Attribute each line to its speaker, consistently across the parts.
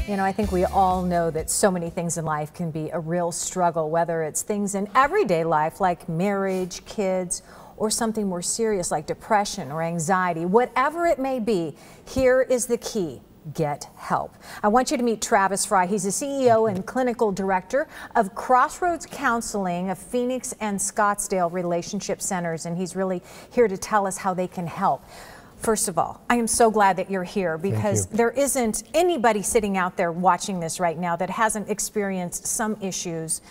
Speaker 1: You know, I think we all know that so many things in life can be a real struggle, whether it's things in everyday life like marriage, kids, or something more serious like depression or anxiety. Whatever it may be, here is the key. Get help. I want you to meet Travis Frye. He's the CEO and clinical director of Crossroads Counseling of Phoenix and Scottsdale Relationship Centers, and he's really here to tell us how they can help. First of all, I am so glad that you're here because there isn't anybody sitting out there watching this right now that hasn't experienced some issues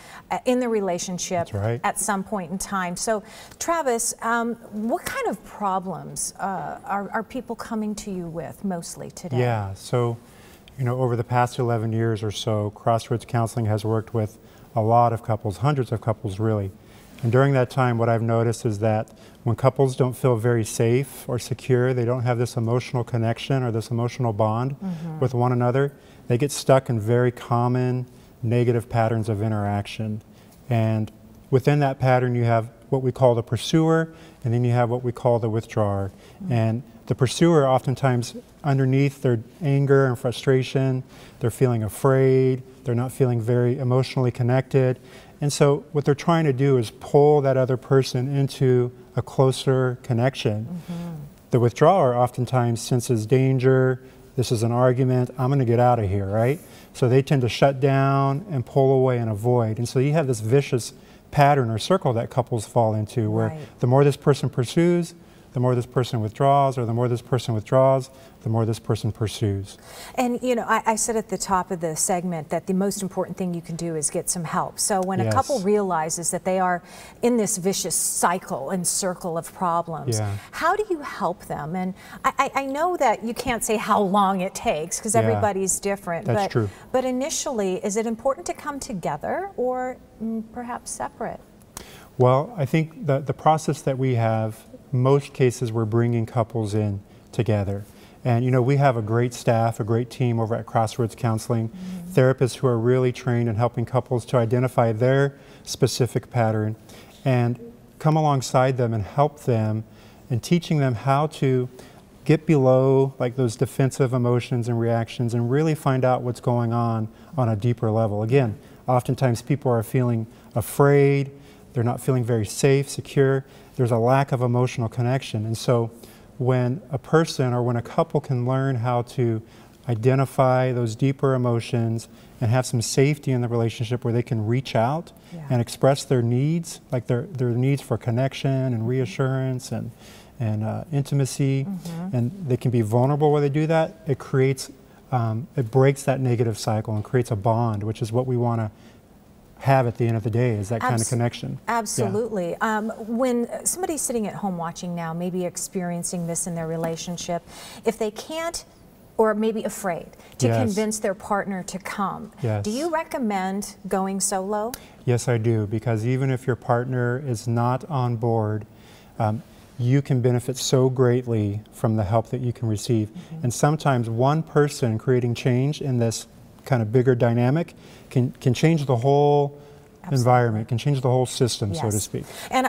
Speaker 1: in the relationship at some point in time. So, Travis, what kind of problems are people coming to you with mostly today?
Speaker 2: Yeah, so, you know, over the past 11 years or so, Crossroads Counseling has worked with a lot of couples, hundreds of couples really. And during that time, what I've noticed is that when couples don't feel very safe or secure, they don't have this emotional connection or this emotional bond with one another, they get stuck in very common negative patterns of interaction. And within that pattern, you have what we call the pursuer, and then you have what we call the withdrawer. And the pursuer, oftentimes underneath their anger and frustration, they're feeling afraid, they're not feeling very emotionally connected. And so what they're trying to do is pull that other person into a closer connection. The withdrawer oftentimes senses danger, this is an argument, I'm going to get out of here, right? So they tend to shut down and pull away and avoid. And so you have this vicious pattern or circle that couples fall into where the more this person pursues, the more this person withdraws, or the more this person withdraws, the more this person pursues.
Speaker 1: And you know, I said at the top of the segment that the most important thing you can do is get some help. So when a couple realizes that they are in this vicious cycle and circle of problems, how do you help them? And I know that you can't say how long it takes because everybody's different.
Speaker 2: That's true.
Speaker 1: But initially, is it important to come together or perhaps separate?
Speaker 2: Well, I think the process that we have, most cases we're bringing couples in together. And you know, we have a great staff, a great team over at Crossroads Counseling, therapists who are really trained in helping couples to identify their specific pattern and come alongside them and help them and teaching them how to get below like those defensive emotions and reactions and really find out what's going on a deeper level. Again, oftentimes people are feeling afraid, they're not feeling very safe, secure. There's a lack of emotional connection. And so when a person or when a couple can learn how to identify those deeper emotions and have some safety in the relationship where they can reach out and express their needs, like their needs for connection and reassurance and intimacy, and they can be vulnerable where they do that, it creates, it breaks that negative cycle and creates a bond, which is what we want to have at the end of the day, is that kind of connection.
Speaker 1: Absolutely. When somebody's sitting at home watching now, maybe experiencing this in their relationship, if they can't or maybe afraid to convince their partner to come, do you recommend going solo?
Speaker 2: Yes, I do, because even if your partner is not on board, you can benefit so greatly from the help that you can receive. And sometimes one person creating change in this kind of bigger dynamic can change the whole environment, can change the whole system, so to speak.
Speaker 1: And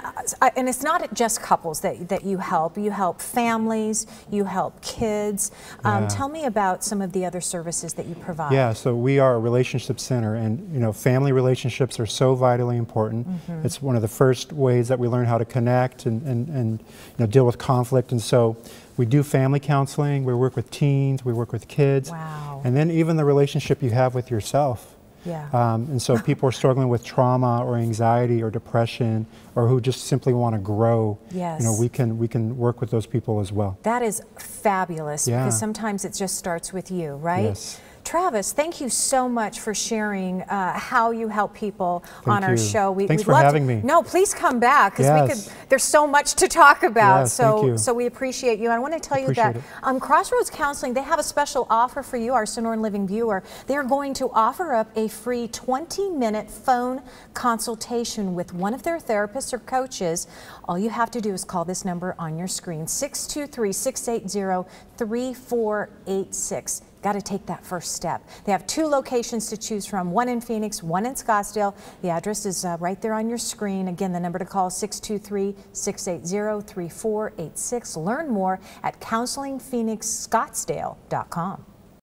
Speaker 1: it's not just couples that you help. You help families, you help kids. Tell me about some of the other services that you provide.
Speaker 2: Yeah, so we are a relationship center, and you know, family relationships are so vitally important. It's one of the first ways that we learn how to connect and you know, deal with conflict. And so we do family counseling, we work with teens, we work with kids, and then even the relationship you have with yourself. And so people are struggling with trauma or anxiety or depression, or who just simply want to grow. You know, we can work with those people as well.
Speaker 1: That is fabulous because sometimes it just starts with you, right? Travis, thank you so much for sharing how you help people on our show.
Speaker 2: Thanks for having me.
Speaker 1: No, please come back because there's so much to talk about. So we appreciate you. And I want to tell you that Crossroads Counseling, they have a special offer for you, our Sonoran Living viewer. They're going to offer up a free 20-minute phone consultation with one of their therapists or coaches. All you have to do is call this number on your screen, 623-680-3486. Got to take that first step. They have 2 locations to choose from, one in Phoenix, one in Scottsdale. The address is right there on your screen. Again, the number to call is 623-680-3486. Learn more at counselingphoenixscottsdale.com.